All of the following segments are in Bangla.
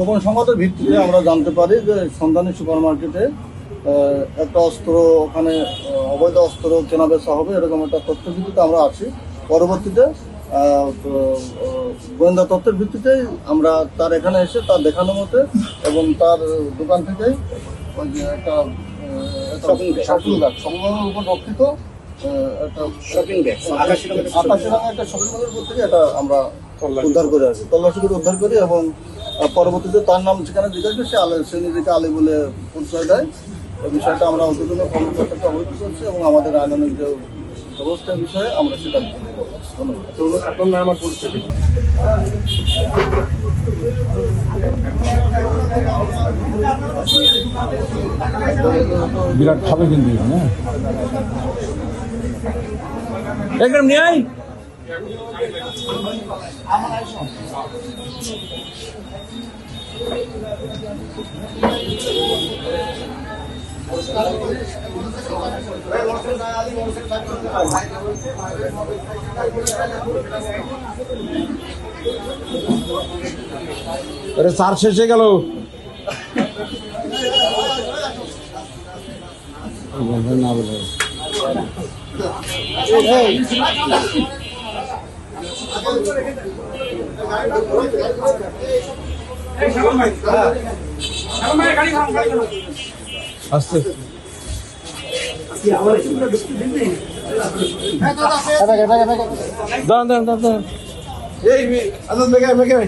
গোপন সংবাদের ভিত্তিতে আমরা জানতে পারি যে সন্ধানী সুপার মার্কেটে একটা অস্ত্র ওখানে অবৈধ অস্ত্র কেনাবেচা হবে এরকম একটা তথ্যের ভিত্তিতে আমরা আছি। পরবর্তীতে গোয়েন্দা তথ্যের ভিত্তিতেই আমরা তার এখানে এসে তার দেখানো মতে এবং তার দোকান থেকেই ওই যে একটা শপিং ব্যাগ সংগ্রহের উপর রক্ষিত একটা শপিং ব্যাগ আকাশি রঙের একটা শপিং ব্যাগের উপর থেকে এটা আমরা উদ্ধার করে আসি, তল্লাশি করে উদ্ধার করি এবং পরবর্তীতে তার নাম যেখানে জিজ্ঞাসা সে নিজেকে আলী বলে পরিচয় দেয়। এই বিষয়টা আমরা অন্তত কর্মকর্তাকে অবহিত করছি এবং আমাদের আইনানুগ যে ব্যবস্থার বিষয়ে আমরা সেটা ধন্যবাদ। আপনার নাম আমার পরিচয় বিরাট খাবে কিন্তু একদম নিয়ে আয়। আরে চার শেষ হয়ে গেল। না বলে আস্তে দাঁড়ান দাঁড়ান দাঁড়ান এই আনন্দ মেঘা মেঘা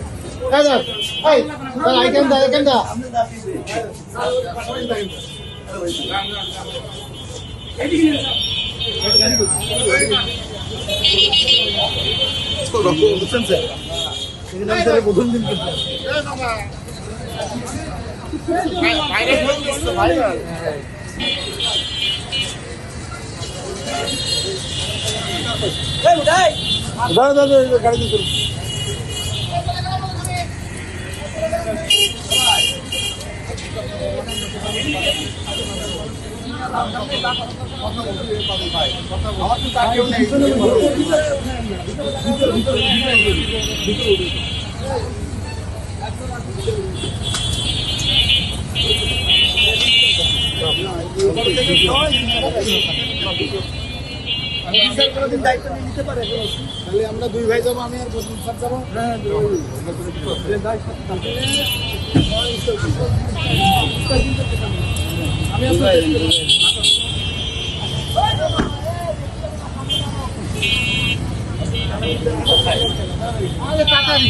প্রথম দিন গাড়ি দায়িত্ব নিয়ে নিতে পারে তাহলে আমরা দুই ভাই যাবো, আমি আর বসুন সব যাবো। আমি